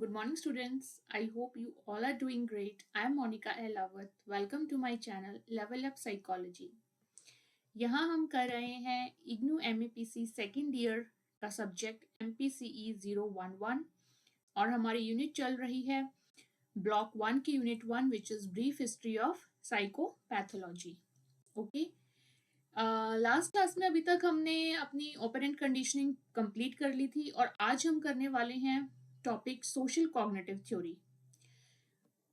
Good morning, students. I hope you all are doing great. I am Monica L. Awat. Welcome to my channel Level Up Psychology. यहाँ हम कर रहे हैं IGNOU MEPC second year का subject MPCE 011 और हमारी unit चल रही है ब्लॉक 1 की unit 1 which is brief history of psychopathology. Okay, last class में अभी तक हमने अपनी ऑपरेंट कंडीशनिंग कंप्लीट कर ली थी और आज हम करने वाले हैं टॉपिक सोशल कॉग्निटिव थ्योरी.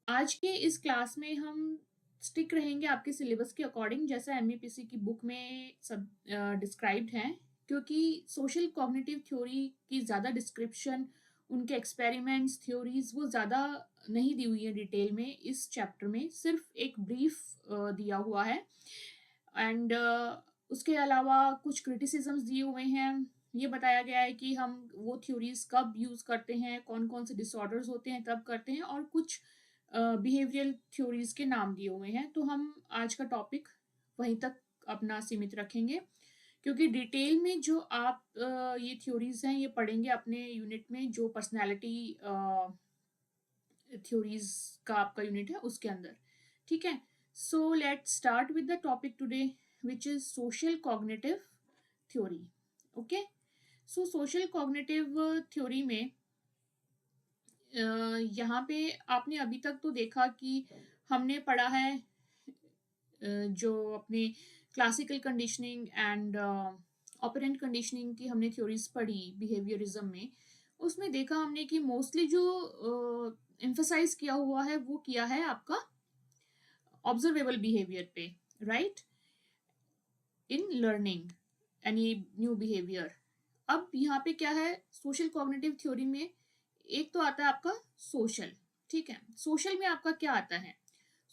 आज के इस क्लास में हम स्टिक रहेंगे आपके सिलेबस के अकॉर्डिंग जैसा MEPC की बुक में सब डिस्क्राइब्ड है, क्योंकि सोशल कॉग्निटिव थ्योरी की ज़्यादा डिस्क्रिप्शन, उनके एक्सपेरिमेंट्स, थ्योरीज वो ज़्यादा नहीं दी हुई है डिटेल में. इस चैप्टर में सिर्फ एक ब्रीफ दिया हुआ है एंड उसके अलावा कुछ क्रिटिसिजम्स दिए हुए हैं. ये बताया गया है कि हम वो थ्योरीज कब यूज़ करते हैं, कौन कौन से डिसऑर्डर्स होते हैं तब करते हैं, और कुछ बिहेवियरल थ्योरीज के नाम दिए हुए हैं. तो हम आज का टॉपिक वहीं तक अपना सीमित रखेंगे, क्योंकि डिटेल में जो आप ये थ्योरीज हैं ये पढ़ेंगे अपने यूनिट में, जो पर्सनैलिटी थ्योरीज का आपका यूनिट है उसके अंदर. ठीक है, so let's start with the topic today which is social cognitive theory. Okay, so social cognitive theory में यहाँ पे आपने अभी तक तो देखा कि हमने पढ़ा है जो अपने classical conditioning and operant conditioning की हमने थ्योरीज पढ़ी बिहेवियरिज्म में. उसमें देखा हमने कि मोस्टली जो एम्फसाइज किया हुआ है वो किया है आपका ऑब्जर्वेबल बिहेवियर पे, right, in learning any new behaviour. अब यहाँ पे क्या है सोशल कॉग्निटिव थ्योरी में, एक तो आता है आपका सोशल. ठीक है, सोशल में आपका क्या आता है?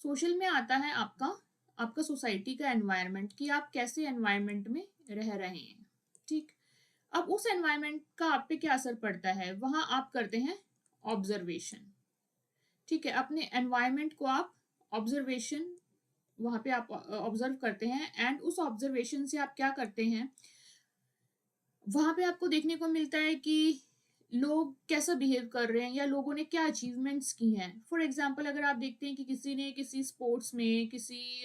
सोशल में आता है आपका सोसाइटी का एनवायरनमेंट, कि आप कैसे एनवायरनमेंट में रह रहे हैं. ठीक, अब उस एनवायरनमेंट का आप पे क्या असर पड़ता है, वहां आप करते हैं ऑब्जर्वेशन. ठीक है, अपने एनवायरनमेंट को आप ऑब्जर्वेशन, वहां पे आप ऑब्जर्व करते हैं एंड उस ऑब्जर्वेशन से आप क्या करते हैं, वहां पे आपको देखने को मिलता है कि लोग कैसा बिहेव कर रहे हैं या लोगों ने क्या अचीवमेंट्स की हैं. फॉर एग्जांपल अगर आप देखते हैं कि किसी ने किसी स्पोर्ट्स में, किसी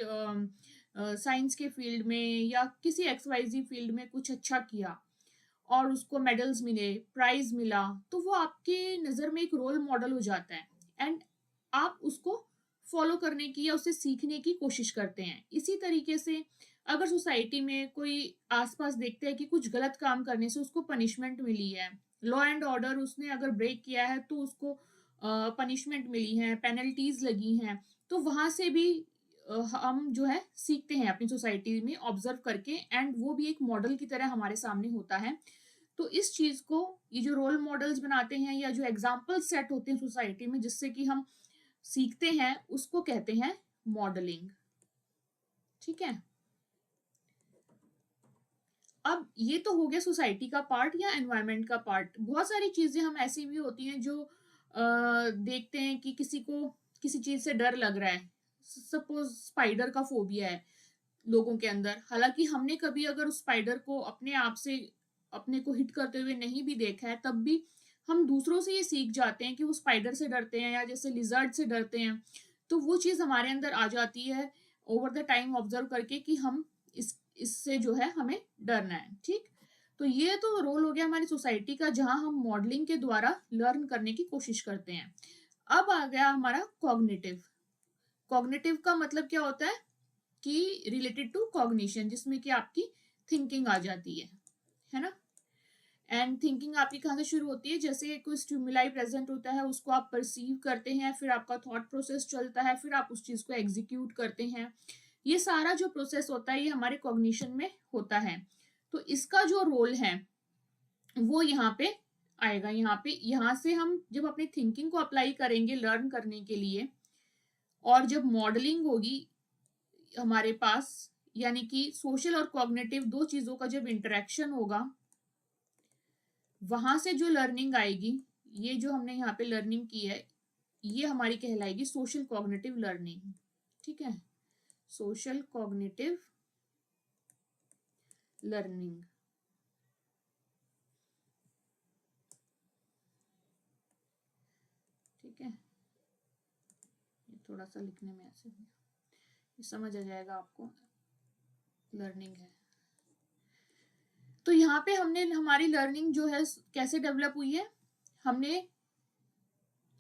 साइंस के फील्ड में या किसी XYZ फील्ड में कुछ अच्छा किया और उसको मेडल्स मिले, प्राइज मिला, तो वो आपके नज़र में एक रोल मॉडल हो जाता है एंड आप उसको फॉलो करने की या उससे सीखने की कोशिश करते हैं. इसी तरीके से अगर सोसाइटी में कोई आसपास देखते हैं कि कुछ गलत काम करने से उसको पनिशमेंट मिली है, लॉ एंड ऑर्डर उसने अगर ब्रेक किया है तो उसको पनिशमेंट मिली है, पेनल्टीज लगी हैं, तो वहां से भी हम जो है सीखते हैं अपनी सोसाइटी में ऑब्जर्व करके, एंड वो भी एक मॉडल की तरह हमारे सामने होता है. तो इस चीज को, ये जो रोल मॉडल्स बनाते हैं या जो एग्जाम्पल सेट होते हैं सोसाइटी में जिससे कि हम सीखते हैं, उसको कहते हैं मॉडलिंग. ठीक है, अब ये तो हो गया सोसाइटी का पार्ट या एनवायरनमेंट का पार्ट. बहुत सारी चीजें हम ऐसी भी होती हैं जो देखते हैं कि किसी को किसी चीज से डर लग रहा है. सपोज स्पाइडर का फोबिया है लोगों के अंदर, हालांकि हमने कभी अगर उस स्पाइडर को अपने आप से अपने को हिट करते हुए नहीं भी देखा है, तब भी हम दूसरों से ये सीख जाते हैं कि वो स्पाइडर से डरते हैं या जैसे लिजर्ड से डरते हैं. तो वो चीज़ हमारे अंदर आ जाती है ओवर द टाइम ऑब्जर्व करके कि हम इससे जो है हमें डरना है. ठीक, तो ये तो रोल हो गया हमारी सोसाइटी का जहां हम मॉडलिंग के द्वारा लर्न करने की कोशिश करते हैं. अब आ गया हमारा कॉग्निटिव. कॉग्निटिव का मतलब क्या होता है कि रिलेटेड टू कॉग्निशन, जिसमें कि आपकी थिंकिंग आ जाती है ना. एंड थिंकिंग आपकी कहाँ से शुरू होती है, जैसे कोई स्टिमुलाई प्रेजेंट होता है उसको आप परसीव करते हैं, फिर आपका थॉट प्रोसेस चलता है, फिर आप उस चीज को एग्जीक्यूट करते हैं. ये सारा जो प्रोसेस होता है ये हमारे कॉग्निशन में होता है. तो इसका जो रोल है वो यहाँ पे आएगा. यहाँ से हम जब अपनी थिंकिंग को अप्लाई करेंगे लर्न करने के लिए, और जब मॉडलिंग होगी हमारे पास, यानी कि सोशल और कॉग्निटिव दो चीजों का जब इंटरेक्शन होगा, वहां से जो लर्निंग आएगी, ये जो हमने यहाँ पे लर्निंग की है ये हमारी कहलाएगी सोशल कॉग्निटिव लर्निंग. ठीक है, सोशल कॉग्निटिव लर्निंग. ठीक है, ये थोड़ा सा लिखने में ऐसे हो, ये समझ आ जाएगा आपको, लर्निंग है। तो यहाँ पे हमने हमारी लर्निंग जो है कैसे डेवलप हुई है, हमने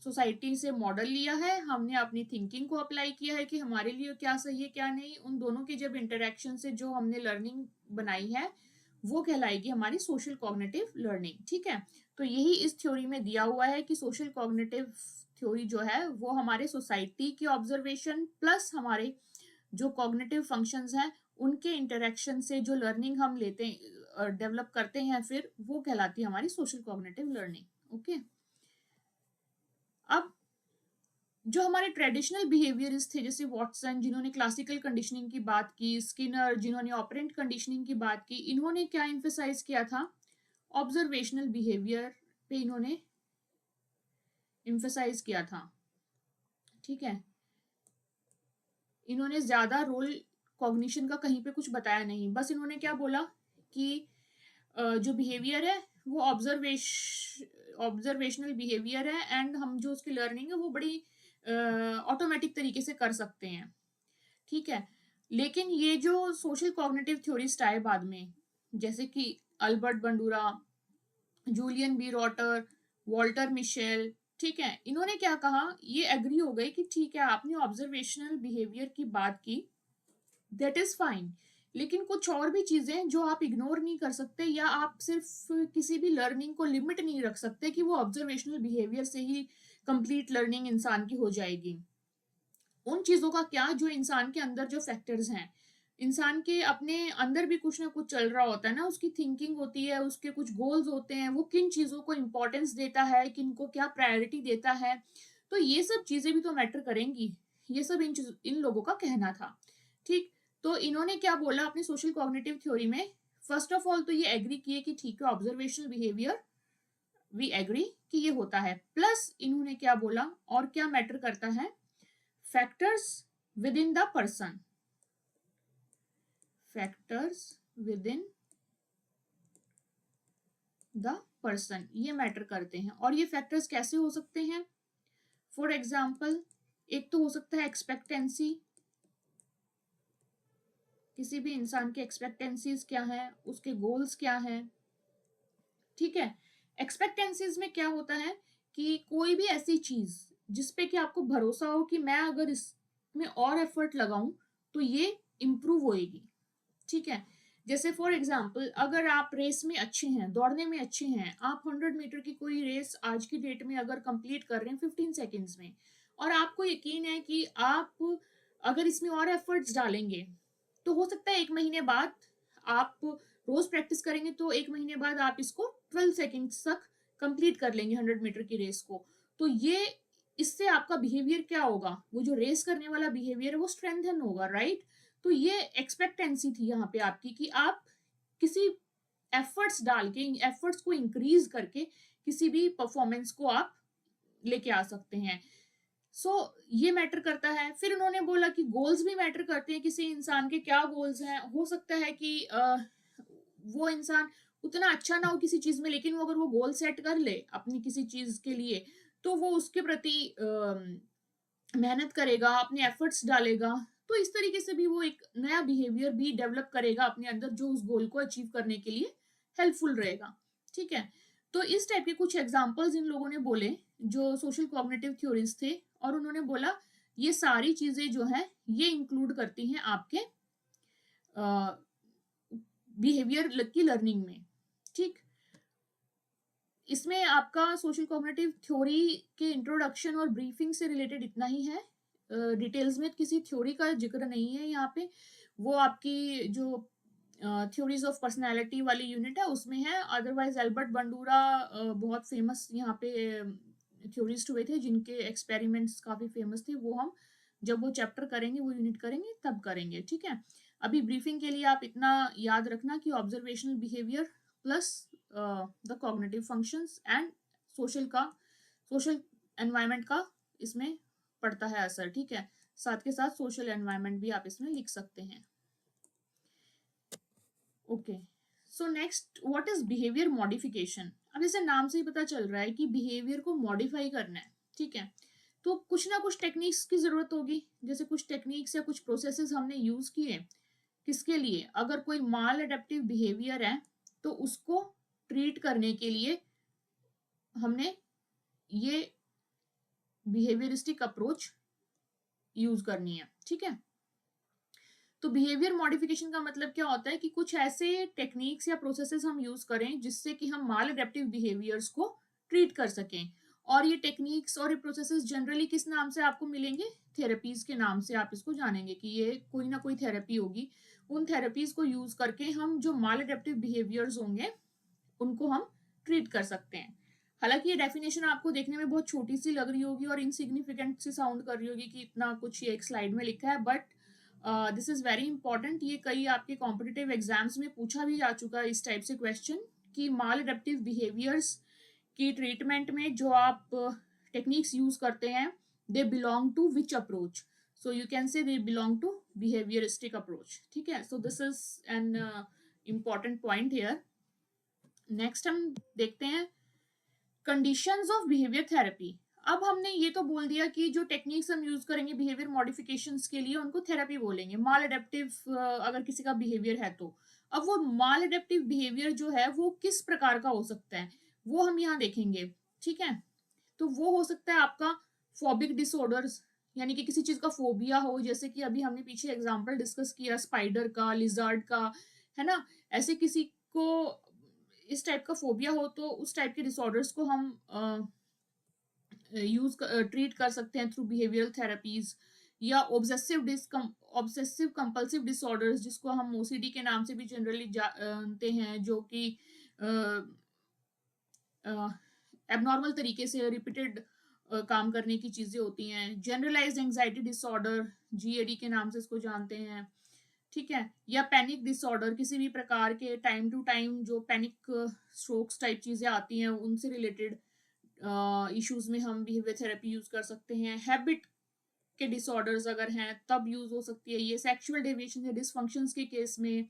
सोसाइटी से मॉडल लिया है, हमने अपनी थिंकिंग को अप्लाई किया है कि हमारे लिए क्या सही है क्या नहीं, उन दोनों की जब इंटरेक्शन से जो हमने लर्निंग बनाई है वो कहलाएगी हमारी सोशल कॉग्निटिव लर्निंग। ठीक है, तो यही इस थ्योरी में दिया हुआ है कि सोशल कॉग्निटिव थ्योरी जो है वो हमारे सोसाइटी की ऑब्जर्वेशन प्लस हमारे जो कॉग्निटिव फंक्शंस हैं उनके इंटरेक्शन से जो लर्निंग हम लेते हैं डेवलप करते हैं फिर वो कहलाती है हमारी सोशल कॉग्निटिव लर्निंग। ओके, अब जो हमारे ट्रेडिशनल बिहेवियरिस्ट थे जैसे वॉटसन जिन्होंने क्लासिकल कंडीशनिंग की बात की, स्किनर जिन्होंने ऑपरेंट कंडीशनिंग की बात की, इन्होंने क्या एम्फेसाइज किया था, ऑब्जर्वेशनल बिहेवियर पे इन्होंने एम्फेसाइज किया था। ठीक है, इन्होंने ज्यादा रोल कॉग्निशन का कहीं पे कुछ बताया नहीं, बस इन्होंने क्या बोला कि जो बिहेवियर है वो ऑब्जर्वेशनल बिहेवियर है एंड हम जो उसकी लर्निंग है वो बड़ी ऑटोमेटिक तरीके से कर सकते हैं। ठीक है, लेकिन ये जो सोशल कॉग्निटिव थ्योरिस्ट आए बाद में जैसे कि Albert Bandura, Julian B Rotter, Walter Mischel, ठीक है, इन्होंने क्या कहा, ये एग्री हो गए कि ठीक है आपने ऑब्जर्वेशनल बिहेवियर की बात की, दैट इज फाइन, लेकिन कुछ और भी चीजें जो आप इग्नोर नहीं कर सकते या आप सिर्फ किसी भी लर्निंग को लिमिट नहीं रख सकते कि वो ऑब्जर्वेशनल बिहेवियर से ही कंप्लीट लर्निंग इंसान की हो जाएगी। उन चीजों का क्या जो इंसान के अंदर जो फैक्टर्स हैं, इंसान के अपने अंदर भी कुछ ना कुछ चल रहा होता है ना, उसकी थिंकिंग होती है, उसके कुछ गोल्स होते हैं, वो किन चीजों को इंपॉर्टेंस देता है, किन को क्या प्रायोरिटी देता है, तो ये सब चीजें भी तो मैटर करेंगी। ये सब इन लोगों का कहना था। ठीक, तो इन्होंने क्या बोला अपनी सोशल कॉग्निटिव थ्योरी में, फर्स्ट ऑफ ऑल तो ये एग्री किए कि ठीक है ऑब्जर्वेशनल बिहेवियर वी एग्री कि ये होता है, प्लस इन्होंने क्या बोला और क्या मैटर करता है, factors with in the person, factors with in the person ये मैटर करते हैं। और ये फैक्टर्स कैसे हो सकते हैं, फॉर एग्जाम्पल एक तो हो सकता है एक्सपेक्टेंसी, किसी भी इंसान के एक्सपेक्टेंसीज क्या है, उसके गोल्स क्या है। ठीक है, एक्सपेक्टेंसीज में क्या होता है कि कोई भी ऐसी चीज जिसपे कि आपको भरोसा हो कि मैं अगर इसमें और एफर्ट लगाऊं तो ये इम्प्रूव होएगी। ठीक है, जैसे फॉर एग्जाम्पल अगर आप रेस में अच्छे हैं, दौड़ने में अच्छे हैं, आप 100 मीटर की कोई रेस आज की डेट में अगर कंप्लीट कर रहे हैं 15 सेकेंड्स में, और आपको यकीन है कि आप अगर इसमें और एफर्ट्स डालेंगे तो हो सकता है 1 महीने बाद आप रोज प्रैक्टिस करेंगे तो 1 महीने बाद आप इसको 12 सेकेंड्स तक कंप्लीट कर लेंगे 100 मीटर की रेस को। तो ये इससे आपका बिहेवियर क्या होगा, वो जो रेस करने वाला बिहेवियर है वो स्ट्रेंथन होगा, राइट। तो ये एक्सपेक्टेंसी थी यहाँ पे आपकी कि आप किसी एफर्ट्स डाल के, एफर्ट्स को इंक्रीज करके किसी भी परफॉर्मेंस को आप लेके आ सकते हैं। ये मैटर करता है। फिर उन्होंने बोला कि गोल्स भी मैटर करते हैं, किसी इंसान के क्या गोल्स हैं, हो सकता है कि वो इंसान उतना अच्छा ना हो किसी चीज में, लेकिन वो अगर वो गोल सेट कर ले अपनी किसी चीज के लिए तो वो उसके प्रति मेहनत करेगा, अपने एफर्ट्स डालेगा, तो इस तरीके से भी वो एक नया बिहेवियर भी डेवलप करेगा अपने अंदर जो उस गोल को अचीव करने के लिए हेल्पफुल रहेगा। ठीक है, तो इस टाइप के कुछ एग्जांपल्स इन लोगों ने बोले जो सोशल कॉग्निटिव थ्योरीज थे, और उन्होंने बोला ये सारी चीजें जो हैं ये इंक्लूड करती हैं आपके बिहेवियर की लर्निंग में। ठीक, इसमें आपका सोशल कॉग्निटिव थ्योरी के इंट्रोडक्शन और ब्रीफिंग से रिलेटेड इतना ही है, डिटेल्स में किसी थ्योरी का जिक्र नहीं है यहाँ पे। वो आपकी जो थ्योरीज ऑफ पर्सनालिटी वाली यूनिट है उसमें है, अदरवाइज एल्बर्ट बंडूरा बहुत फेमस यहाँ पे थ्योरिस्ट हुए थे जिनके एक्सपेरिमेंट्स काफी फेमस थे, वो हम जब वो चैप्टर करेंगे, वो यूनिट करेंगे तब करेंगे। ठीक है, अभी ब्रीफिंग के लिए आप इतना याद रखना कि observational behaviour plus the cognitive functions and social environment का इसमें पड़ता है असर। ठीक है, साथ के साथ सोशल एनवायरनमेंट भी आप इसमें लिख सकते हैं। Okay, so next what is behaviour modification. अब जैसे नाम से ही पता चल रहा है कि बिहेवियर को मॉडिफाई करना है। ठीक है, तो कुछ ना कुछ टेक्निक्स की ज़रूरत होगी। जैसे कुछ टेक्निक्स या कुछ प्रोसेसेस हमने यूज़ किए, किसके लिए? अगर कोई माल एडप्टिव बिहेवियर है, तो उसको ट्रीट करने के लिए हमने ये बिहेवियरिस्टिक अप्रोच यूज़ करनी है, ठीक है? तो बिहेवियर मॉडिफिकेशन का मतलब क्या होता है कि कुछ ऐसे टेक्निक्स या प्रोसेसेस हम यूज करें जिससे कि हम माल एडेप्टिव बिहेवियर्स को ट्रीट कर सकें। और ये टेक्निक्स और ये प्रोसेसेस जनरली किस नाम से आपको मिलेंगे? थेरेपीज के नाम से आप इसको जानेंगे कि ये कोई ना कोई थेरेपी होगी। उन थेरेपीज को यूज करके हम जो माल एडेप्टिव बिहेवियर्स होंगे उनको हम ट्रीट कर सकते हैं। हालांकि ये डेफिनेशन आपको देखने में बहुत छोटी सी लग रही होगी और इनसिग्निफिकेंट सी साउंड कर रही होगी कि इतना कुछ ये एक स्लाइड में लिखा है, but this is very important. ये कई आपके कॉम्पिटिटिव एग्जाम्स में पूछा भी जा चुका है इस टाइप से क्वेश्चन कि माल एडेप्टिव बिहेवियर्स की ट्रीटमेंट में जो आप टेक्निक्स यूज करते हैं, they belong to which approach? So you can say they belong to behaviouristic approach, ठीक है? So this is an important point here. Next हम देखते हैं कंडीशंस ऑफ बिहेवियर थेरेपी। अब हमने ये तो बोल दिया कि जो टेक्निक्स हम यूज करेंगे बिहेवियर मॉडिफिकेशंस के लिए उनको थेरेपी बोलेंगे। माल एडेप्टिव अगर किसी का बिहेवियर है तो अब वो माल एडेप्टिव बिहेवियर जो है वो किस प्रकार का हो सकता है, वो हम यहाँ देखेंगे, ठीक है? तो वो हो सकता है आपका फोबिक डिसऑर्डर्स, यानी कि किसी चीज का फोबिया हो, जैसे कि अभी हमने पीछे एग्जांपल डिस्कस किया स्पाइडर का, लिजर्ड का, है ना? ऐसे किसी को इस टाइप का फोबिया हो तो उस टाइप के डिसऑर्डर्स को हम यूज ट्रीट कर सकते हैं थ्रू बिहेवियरल थेरेपीज। या ऑब्सेसिव कंपल्सिव डिसऑर्डर्स जिसको हम ओसीडी के नाम से भी जनरली जानते हैं, जो कि एबनॉर्मल तरीके से रिपीटेड काम करने की चीजें होती हैं। जनरलाइज्ड एंजाइटी डिसऑर्डर, जीएडी के नाम से इसको जानते हैं, ठीक है? या पैनिक डिसऑर्डर, किसी भी प्रकार के टाइम टू टाइम जो पैनिक स्ट्रोक्स टाइप चीजें आती हैं उनसे रिलेटेड इश्यूज में हम बिहेवियर थेरेपी यूज कर सकते हैं। हैबिट के डिसऑर्डर्स अगर हैं तब यूज हो सकती है ये। सेक्सुअल डेविएशन या डिसफंक्शंस के केस में।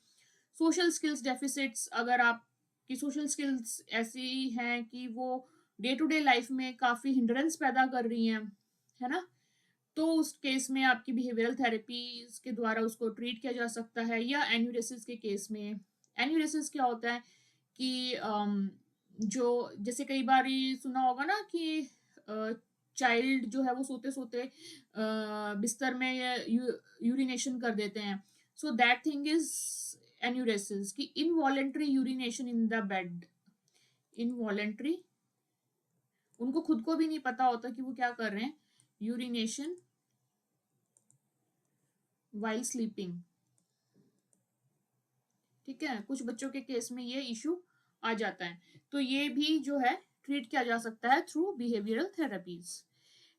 सोशल स्किल्स डेफिसिट्स, अगर आपकी सोशल स्किल्स ऐसी हैं कि वो डे टू डे लाइफ में काफी हिंड्रेंस पैदा कर रही हैं, है ना? तो उस केस में आपकी बिहेवियरल थेरेपी के द्वारा उसको ट्रीट किया जा सकता है। या एन्यूरेसिस के केस में, एन्यूरेसिस क्या होता है कि जो जैसे कई बार सुना होगा ना कि चाइल्ड जो है वो सोते सोते बिस्तर में यूरिनेशन कर देते हैं। So that thing is enuresis, कि involuntary urination in the bed. Involuntary, उनको खुद को भी नहीं पता होता कि वो क्या कर रहे हैं, यूरिनेशन वाइल स्लीपिंग, ठीक है? कुछ बच्चों के केस में ये इशू आ जाता है, तो ये भी जो है ट्रीट किया जा सकता है थ्रू बिहेवियरल थेरेपीज।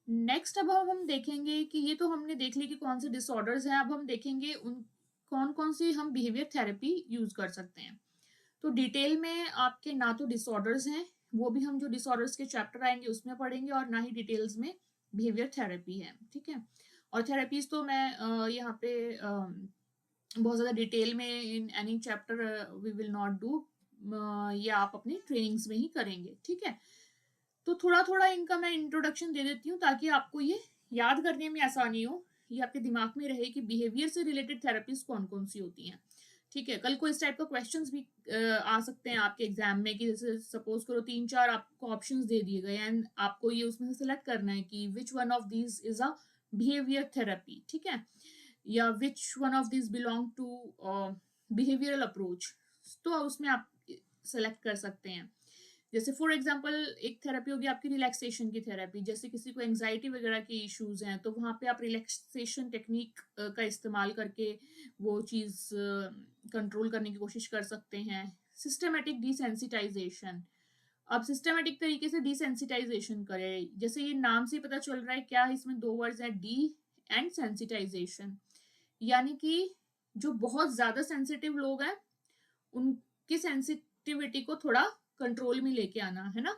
नेक्स्ट अब हम देखेंगे कि ये तो हमने देख ली कि कौन से डिसऑर्डर्स हैं, अब हम देखेंगे उन कौन कौन सी हम बिहेवियर थेरेपी यूज कर सकते हैं। तो डिटेल में आपके ना तो डिसऑर्डर्स हैं, वो भी हम जो डिसऑर्डर्स के चैप्टर आएंगे उसमें पढ़ेंगे, और ना ही डिटेल्स में बिहेवियर थेरेपी है, ठीक है? और थेरेपीज तो मैं यहाँ पे बहुत ज़्यादा डिटेल में in any chapter we will not do, ये आप अपनी ट्रेनिंग्स में ही करेंगे, ठीक है? तो थोड़ा थोड़ा इनका मैं इंट्रोडक्शन दे देती हूँ ताकि आपको ये याद करने में आसानी हो, ये आपके दिमाग में रहे कि बिहेवियर से रिलेटेड थेरेपीज कौन कौन सी होती हैं, ठीक है? कल को इस टाइप का क्वेश्चंस भी आ सकते हैं आपके एग्जाम में कि जैसे सपोज करो 3-4 आपको ऑप्शंस दे दिए गए एंड आपको ये उसमें से सिलेक्ट करना है कि which one of these is a behaviour therapy, ठीक है? या which one of this belong to behavioural approach, तो उसमें आप सेलेक्ट कर सकते हैं। जैसे फॉर एग्जांपल एक थेरेपी होगी आपकी रिलैक्सेशन की थेरेपी, जैसे किसी को एंजाइटी वगैरह के इश्यूज हैं तो वहाँ पे आप रिलैक्सेशन टेक्निक का इस्तेमाल करके वो चीज़ कंट्रोल करने की कोशिश कर सकते हैं। सिस्टमेटिक डिसेंसिटाइजेशन, अब सिस्टमेटिक तरीके से डिसेंसिटाइजेशन करें, जैसे ये नाम से पता चल रहा है क्या है, इसमें दो वर्ड्स हैं, डी एंड सेंसिटाइजेशन, यानी कि जो बहुत ज्यादा सेंसिटिव लोग हैं उनकी सेंसिटिविटी को थोड़ा कंट्रोल में लेके आना, है ना?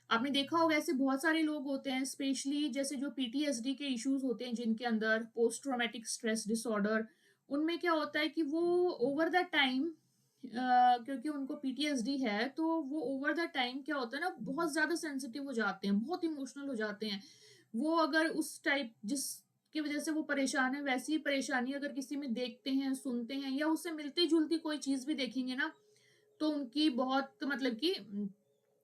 आपने देखा होगा ऐसे बहुत सारे लोग होते हैं, स्पेशली जैसे जो पीटीएसडी के इश्यूज होते हैं जिनके अंदर, पोस्ट ट्रॉमेटिक स्ट्रेस डिसऑर्डर, उनमें क्या होता है कि वो ओवर द टाइम, क्योंकि उनको पीटीएसडी है तो वो ओवर द टाइम क्या होता है ना, बहुत ज्यादा सेंसिटिव हो जाते हैं, बहुत इमोशनल हो जाते हैं। वो अगर उस टाइप जिसकी वजह से वो परेशान है, वैसी ही परेशानी अगर किसी में देखते हैं, सुनते हैं या उससे मिलती-जुलती कोई चीज़ भी देखेंगे ना, तो उनकी बहुत मतलब कि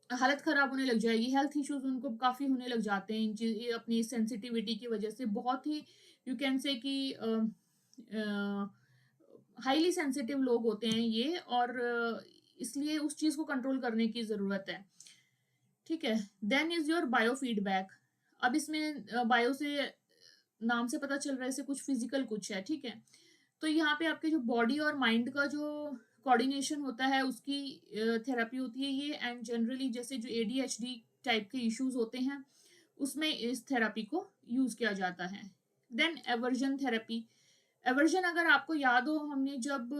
हालत खराब होने लग जाएगी, हेल्थ इश्यूज़ उनको काफ़ी होने लग जाते हैं ये अपनी सेंसिटिविटी की वजह से। बहुत ही यू कैन से कि हाइली सेंसिटिव लोग होते हैं ये, और इसलिए उस चीज़ को कंट्रोल करने की ज़रूरत है। ठीक है? Then is your biofeedback. अब इसमें बायो से नाम से पता चल रहा है इससे कुछ फिज़िकल कुछ है, ठीक है? तो यहाँ पे आपके जो बॉडी और माइंड का जो कोऑर्डिनेशन होता है उसकी थेरेपी होती है ये, एंड जनरली जैसे जो एडीएचडी टाइप के इश्यूज़ होते हैं, उसमें इस थेरेपी को यूज़ किया जाता है। Then aversion therapy. एवर्जन अगर आपको याद हो, हमने जब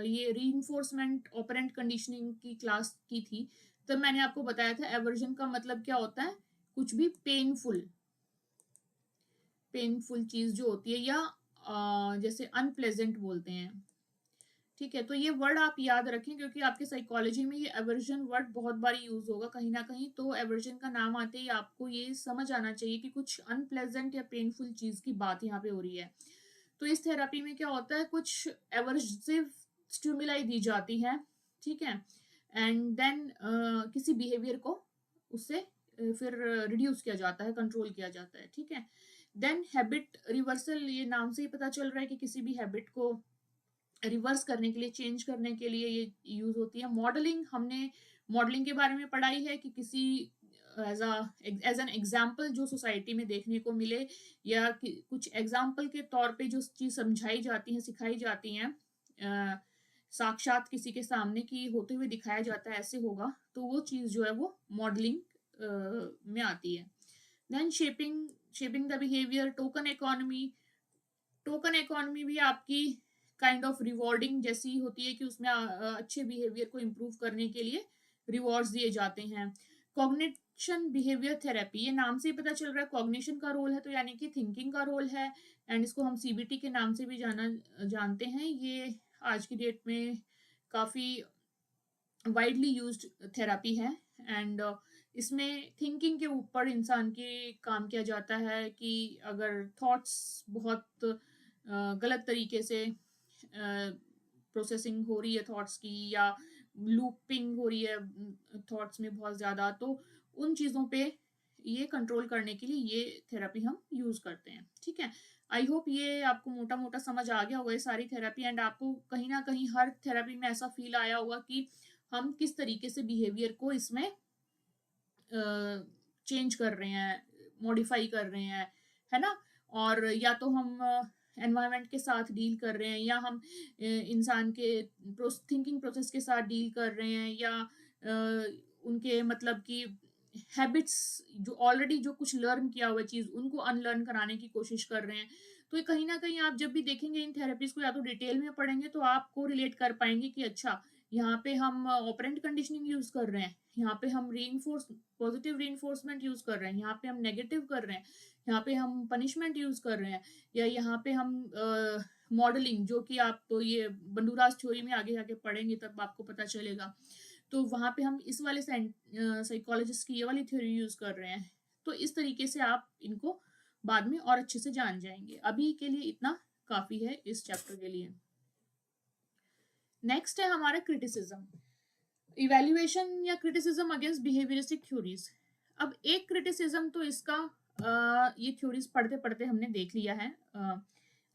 ये रीइंफोर्समेंट ऑपरेंट कंडीशनिंग की क्लास की थी, तब मैंने आपको बताया था एवर्जन का मतलब क्या होता है, कुछ भी पेनफुल पेनफुल चीज जो होती है, या जैसे अनप्लेजेंट बोलते हैं। ठीक है, तो ये वर्ड आप याद रखें क्योंकि आपके साइकोलॉजी में ये एवर्जन वर्ड बहुत बार यूज होगा कहीं ना कहीं। तो एवर्जन का नाम आते ही आपको ये समझ आना चाहिए कि कुछ अनप्लेजेंट या पेनफुल चीज की बात यहाँ पे हो रही है। तो इस थेरेपी में क्या होता है, कुछ एवर्सिव स्टिमुलाई दी जाती है, ठीक है, एंड देन किसी बिहेवियर को उससे फिर रिड्यूस किया जाता है, कंट्रोल किया जाता है, ठीक है। देन हैबिट रिवर्सल, ये नाम से ही पता चल रहा है कि किसी भी हैबिट को रिवर्स करने के लिए, चेंज करने के लिए ये यूज होती है। मॉडलिंग, हमने मॉडलिंग के बारे में पढ़ाई है कि किसी एज एन एग्जाम्पल जो सोसाइटी में देखने को मिले, या कुछ एग्जाम्पल के तौर पे जो चीज समझाई जाती है, सिखाई जाती हैं, साक्षात किसी के सामने की होते हुए दिखाया जाता है ऐसे होगा, तो वो चीज जो है वो मॉडलिंग में आती है। Then shaping shaping the behaviour, token economy. Token economy भी आपकी काइंड ऑफ रिवॉर्डिंग जैसी होती है कि उसमें अच्छे बिहेवियर को इम्प्रूव करने के लिए रिवॉर्ड्स दिए जाते हैं। कॉग्निशन बिहेवियर थेरेपी, ये नाम से ही पता चल रहा है कॉग्निशन का रोल है, तो यानी कि थिंकिंग का रोल है, एंड इसको हम सीबीटी के नाम से भी जानते हैं। ये आज की डेट में काफ़ी वाइडली यूज्ड थेरेपी है, एंड इसमें थिंकिंग के ऊपर इंसान के काम किया जाता है कि अगर थॉट्स बहुत गलत तरीके से प्रोसेसिंग हो रही है थॉट्स की, या लूपिंग हो रही है थॉट्स में बहुत ज़्यादा, तो उन चीज़ों पे ये कंट्रोल करने के लिए ये थेरेपी हम यूज़ करते हैं, ठीक है। आई होप ये आपको मोटा मोटा समझ आ गया होगा ये सारी थेरेपी, एंड आपको कहीं ना कहीं हर थेरेपी में ऐसा फील आया होगा कि हम किस तरीके से बिहेवियर को इसमें चेंज कर रहे हैं, मॉडिफाई कर रहे हैं, है ना। और या तो हम एनवायरनमेंट के साथ डील कर रहे हैं, या हम इंसान के थिंकिंग प्रोसेस के साथ डील कर रहे हैं, या उनके मतलब कि हैबिट्स जो ऑलरेडी जो कुछ लर्न किया हुआ चीज़ उनको अनलर्न कराने की कोशिश कर रहे हैं। तो ये कहीं ना कहीं आप जब भी देखेंगे इन थेरेपीज को, या तो डिटेल में पढ़ेंगे तो आपको रिलेट कर पाएंगे कि अच्छा, यहाँ पे हम ऑपरेंट कंडीशनिंग यूज कर रहे हैं, यहाँ पे हम रीइंफोर्स पॉजिटिव रीइंफोर्समेंट यूज कर रहे हैं, यहाँ पे हम नेगेटिव कर रहे हैं, यहाँ पे हम पनिशमेंट यूज कर रहे हैं, या यहाँ पे हम मॉडलिंग, जो कि आप तो ये बंडूरास थ्योरी में आगे आगे पढ़ेंगे तब आपको पता चलेगा, तो वहाँ पे हम इस वाले साइकोलॉजिस्ट की ये वाली थ्योरी यूज कर रहे हैं। तो इस तरीके से आप इनको बाद में और अच्छे से जान जाएंगे। अभी के लिए इतना काफी है इस चैप्टर के लिए। नेक्स्ट है हमारा क्रिटिसिज्म, इवेल्युएशन या क्रिटिसिज्म अगेंस्ट बिहेवियरिस्टिक थ्योरीज। अब एक क्रिटिसिज्म तो इसका ये थ्योरीज पढ़ते पढ़ते हमने देख लिया है।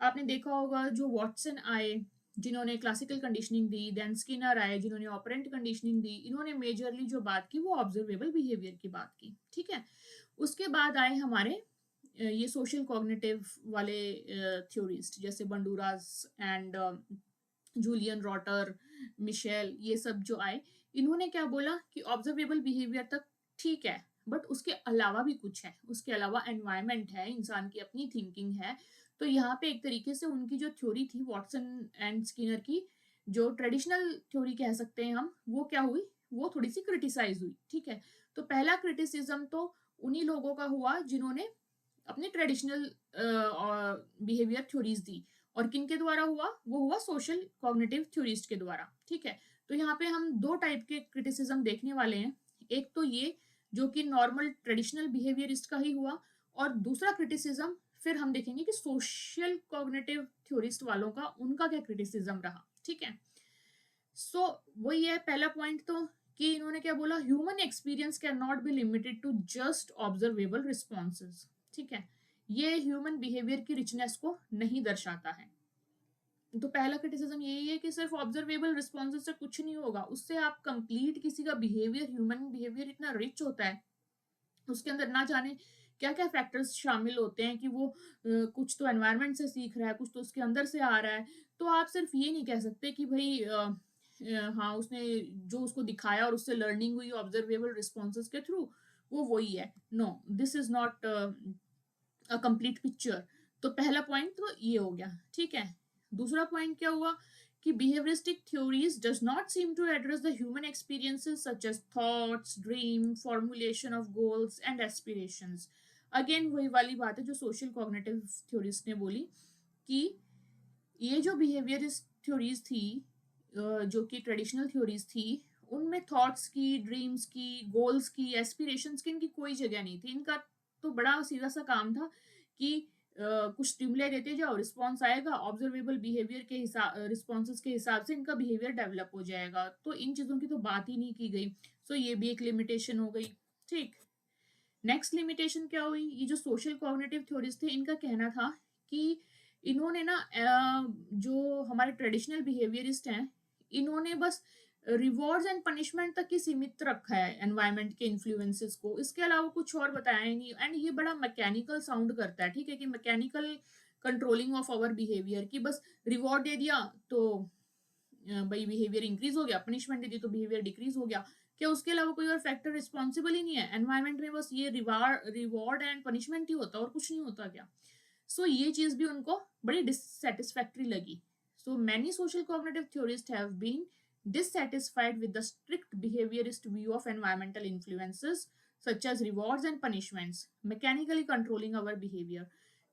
आपने देखा होगा जो वॉटसन आए जिन्होंने क्लासिकल कंडीशनिंग दी, देन स्किनर आए जिन्होंने ऑपरेंट कंडीशनिंग दी, इन्होंने मेजरली जो बात की वो ऑब्जर्वेबल बिहेवियर की बात की, ठीक है। उसके बाद आए हमारे ये सोशल कॉग्निटिव वाले थ्योरिस्ट जैसे बंडूरास एंड जूलियन रॉटर, मिशेल, ये सब जो आए, इन्होंने क्या बोला कि ऑब्जर्वेबल बिहेवियर तक ठीक है, बट उसके अलावा भी कुछ है, उसके अलावा एनवायरनमेंट है, इंसान की अपनी थिंकिंग है। तो यहाँ पे एक तरीके से उनकी जो थ्योरी थी वॉटसन एंड स्किनर की, जो ट्रेडिशनल थ्योरी कह सकते हैं हम, वो क्या हुई, वो थोड़ी सी क्रिटिसाइज हुई, ठीक है। तो पहला क्रिटिसिज्म तो उन्हीं लोगों का हुआ जिन्होंने अपनी ट्रेडिशनल बिहेवियर थ्योरीज दी, और किन के द्वारा हुआ, वो हुआ सोशल कॉग्निटिव थ्योरिस्ट के द्वारा, ठीक है। तो यहाँ पे हम दो टाइप के क्रिटिसिज्म देखने वाले हैं। एक तो ये जो कि नॉर्मल ट्रेडिशनल बिहेवियरिस्ट का ही हुआ, और दूसरा क्रिटिसिज्म फिर हम देखेंगे कि सोशल कॉग्निटिव थ्योरिस्ट वालों का उनका क्या क्रिटिसिज्म रहा, ठीक है। सो वही है पहला पॉइंट, तो कि इन्होंने क्या बोला, human experience can not be limited to just observable responses, ठीक है, ये ह्यूमन बिहेवियर की रिचनेस को नहीं दर्शाता है। तो पहला क्रिटिसिज्म यही है कि सिर्फ ऑब्जर्वेबल रिस्पॉन्सेज से कुछ नहीं होगा, उससे आप कंप्लीट किसी का बिहेवियर, ह्यूमन बिहेवियर इतना रिच होता है, उसके अंदर ना जाने क्या क्या फैक्टर्स शामिल होते हैं कि वो कुछ तो एनवायरनमेंट से सीख रहा है, कुछ तो उसके अंदर से आ रहा है। तो आप सिर्फ ये नहीं कह सकते कि भाई हाँ उसने जो उसको दिखाया और उससे लर्निंग हुई ऑब्जर्वेबल रिस्पॉन्सेज के थ्रू, वो वही है। No, this is not a complete picture. तो पहला पॉइंट तो ये हो गया, ठीक है। दूसरा पॉइंट क्या हुआ कि behavioristic theories does not seem to address the human experiences such as thoughts, dream, formulation of goals and aspirations. Again वही वाली बात है जो सोशल कॉग्निटिव थ्योरिस्ट ने बोली कि ये जो बिहेवियरिस्ट थ्योरीज थी, जो कि ट्रेडिशनल थ्योरीज थी, उनमें थॉट्स की, ड्रीम्स की, गोल्स की, एस्पिरेशंस की इनकी कोई जगह नहीं थी। इनका तो बड़ा सीधा सा काम था कि कुछ स्टिमुले देते जाओ, रिस्पॉन्स आएगा, ऑब्जर्वेबल बिहेवियर के हिसाब, रिस्पॉन्सेज के हिसाब से इनका बिहेवियर डेवलप हो जाएगा। तो इन चीज़ों की तो बात ही नहीं की गई। सो ये भी एक लिमिटेशन हो गई, ठीक। नेक्स्ट लिमिटेशन क्या हुई, ये जो सोशल कॉग्निटिव थ्योरीज थे इनका कहना था कि इन्होंने ना जो हमारे ट्रेडिशनल बिहेवियरिस्ट हैं, इन्होंने बस रिवॉर्ड्स एंड पनिशमेंट तक ही सीमित रखा है एनवायरनमेंट के इन्फ्लुएंसेस को, इसके अलावा कुछ और बताया ही नहीं। एंड ये बड़ा मैकेनिकल साउंड करता है, ठीक है, कि mechanical controlling of our behaviour, कि बस रिवॉर्ड दे दिया तो भाई बिहेवियर इंक्रीज हो गया, पनिशमेंट दे दी तो बिहेवियर डिक्रीज हो गया। क्या उसके अलावा कोई और फैक्टर रिस्पॉन्सिबल ही नहीं है एनवायरनमेंट में? बस ये रिवॉर्ड एंड पनिशमेंट ही होता और कुछ नहीं होता क्या? सो ये चीज भी उनको बड़ी डिससेटिस्फैक्टरी लगी। So many social cognitive theorist have been dissatisfied with the strict behaviorist view of environmental influences such as rewards and punishments mechanically controlling our behavior।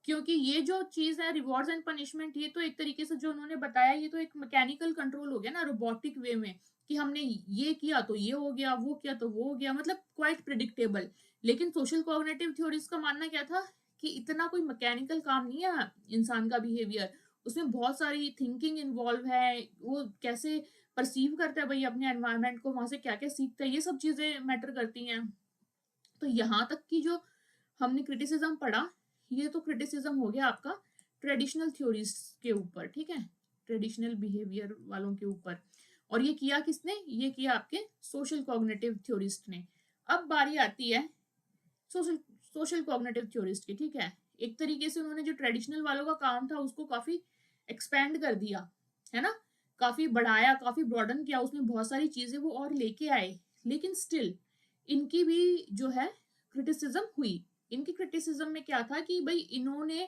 क्योंकि ये जो चीज है रिवॉर्ड्स एंड पनिशमेंट, ये तो एक तरीके से जो उन्होंने बताया, ये तो एक मैकेनिकल कंट्रोल हो गया ना, रोबोटिक वे में, कि हमने ये किया तो ये हो गया, वो किया तो वो हो गया, मतलब क्वाइट प्रिडिक्टेबल। लेकिन सोशल कॉग्निटिव थ्योरीज का मानना क्या था कि इतना कोई मैकेनिकल काम नहीं है इंसान का बिहेवियर, उसमें बहुत सारी थिंकिंग इन्वॉल्व है, वो कैसे परसीव करता है भाई अपने एनवायरनमेंट को, वहां से क्या क्या सीखता है, ये सब चीजें मैटर करती हैं। तो यहाँ तक की जो हमने क्रिटिसिज्म पढ़ा, ये तो क्रिटिसिज्म हो गया आपका ट्रेडिशनल थ्योरीज के ऊपर, ठीक है, ट्रेडिशनल बिहेवियर वालों के ऊपर। और ये किया किसने? ये किया आपके सोशल कॉग्निटिव थ्योरिस्ट ने। अब बारी आती है सोशल सोशल कॉग्निटिव थ्योरिस्ट की, ठीक है। एक तरीके से उन्होंने जो ट्रेडिशनल वालों का काम था उसको काफी एक्सपेंड कर दिया, है ना, काफी बढ़ाया, काफी ब्रॉडन किया, उसमें बहुत सारी चीजें वो और लेके आए। लेकिन स्टिल इनकी भी जो है क्रिटिसिज्म हुई। इनकी क्रिटिसिज्म में क्या था कि भाई इन्होंने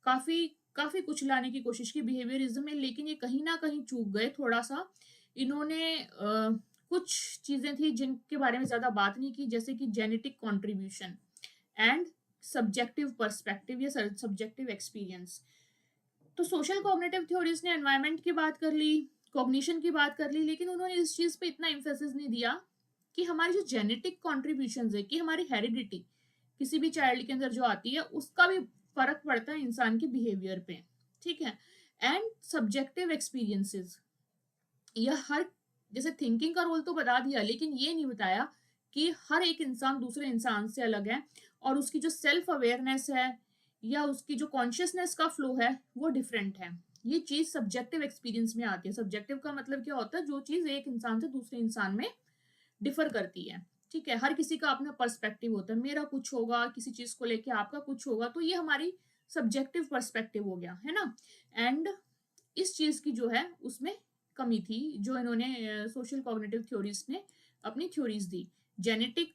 काफी काफी कुछ लाने की कोशिश की बिहेवियरिज्म में, लेकिन ये कहीं ना कहीं चूक गए थोड़ा सा। इन्होंने कुछ चीजें थी जिनके बारे में ज्यादा बात नहीं की, जैसे कि genetic contribution and subjective perspective या सब्जेक्टिव एक्सपीरियंस। तो सोशल कॉग्निटिव थ्योरीज ने एनवायरनमेंट की बात कर ली, कॉग्निशन की बात कर ली, लेकिन उन्होंने इस चीज पे इतना एम्फेसिस नहीं दिया कि हमारी जो जेनेटिक कॉन्ट्रीब्यूशन है, कि हमारी हेरिडिटी किसी भी चाइल्ड के अंदर जो आती है उसका भी फर्क पड़ता है इंसान के बिहेवियर पे, ठीक है। एंड सब्जेक्टिव एक्सपीरियंसेस, यह हर, जैसे थिंकिंग का रोल तो बता दिया, लेकिन ये नहीं बताया कि हर एक इंसान दूसरे इंसान से अलग है और उसकी जो सेल्फ अवेयरनेस है या उसकी जो कॉन्शियसनेस का फ्लो है वो डिफरेंट है। ये चीज सब्जेक्टिव एक्सपीरियंस में आती है। सब्जेक्टिव का मतलब क्या होता है? जो चीज एक इंसान से दूसरे इंसान में डिफर करती है, ठीक है। हर किसी का अपना पर्सपेक्टिव होता है, मेरा कुछ होगा किसी चीज को लेके, आपका कुछ होगा, तो ये हमारी सब्जेक्टिव पर्सपेक्टिव हो गया, है ना। एंड इस चीज की जो है उसमें कमी थी जो इन्होंने सोशल कॉग्निटिव थ्योरीज ने अपनी थ्योरीज दी, जेनेटिक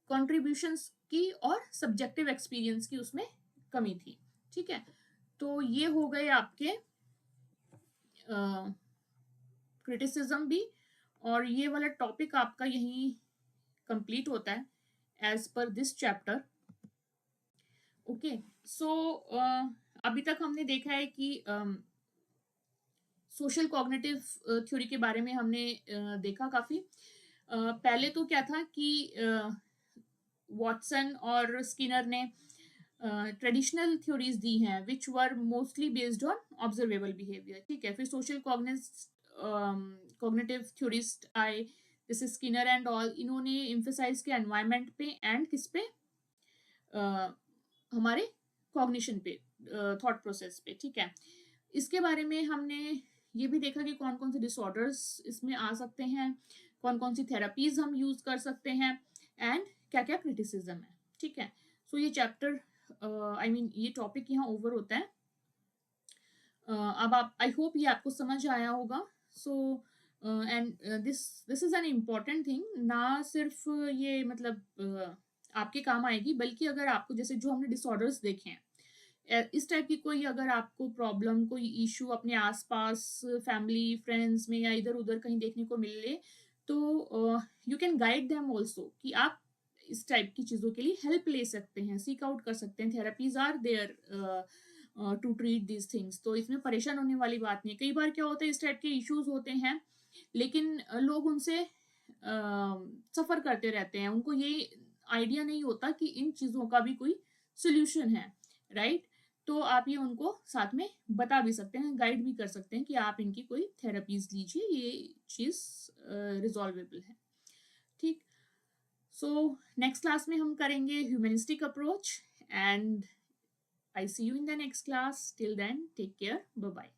कॉन्ट्रीब्यूशंस की और सब्जेक्टिव एक्सपीरियंस की उसमें कमी थी, ठीक है। तो ये हो गए आपके क्रिटिसिज्म भी, और ये वाला टॉपिक आपका यही कंप्लीट होता है as per this chapter. Okay, सो अभी तक हमने देखा है कि सोशल कॉग्निटिव थ्योरी के बारे में हमने देखा काफी। पहले तो क्या था कि वॉटसन और स्किनर ने ट्रेडिशनल थ्योरीज दी हैं which were mostly based on observable behaviour, ठीक है। फिर सोशल कॉग्निटिव थ्योरिस्ट आए, जैसे स्किनर एंड ऑल, इन्होंने एम्फेसाइज किया एनवायरनमेंट पे एंड किस पे, हमारे कॉग्निशन पे, थॉट प्रोसेस पे, ठीक है। इसके बारे में हमने ये भी देखा कि कौन कौन से डिसऑर्डर्स इसमें आ सकते हैं, कौन कौन सी थेरापीज हम यूज कर सकते हैं, एंड क्या क्या क्रिटिसिज्म है, ठीक है। सो ये चैप्टर, आई मीन ये टॉपिक यहाँ ओवर होता है। अब आप, आई होप ये आपको समझ आया होगा। So and this is an important thing, ना सिर्फ ये मतलब आपके काम आएगी, बल्कि अगर आपको जैसे जो हमने डिसऑर्डर्स देखे हैं, इस टाइप की कोई अगर आपको प्रॉब्लम, कोई इशू अपने आसपास, फैमिली फ्रेंड्स में या इधर उधर कहीं देखने को मिले, तो you can guide them also कि आप इस टाइप की चीज़ों के लिए हेल्प ले सकते हैं, सीक आउट कर सकते हैं, therapies are there to treat these things. तो इसमें परेशान होने वाली बात नहीं है। कई बार क्या होता है, इस टाइप के इश्यूज होते हैं लेकिन लोग उनसे सफ़र करते रहते हैं, उनको ये आइडिया नहीं होता कि इन चीज़ों का भी कोई सोल्यूशन है, राइट। तो आप ये उनको साथ में बता भी सकते हैं, गाइड भी कर सकते हैं कि आप इनकी कोई थेरेपीज लीजिए, ये चीज़ रिजॉल्वेबल है, ठीक। सो नेक्स्ट क्लास में हम करेंगे humanistic approach, and I see you in the next class. Till then, take care. Bye bye.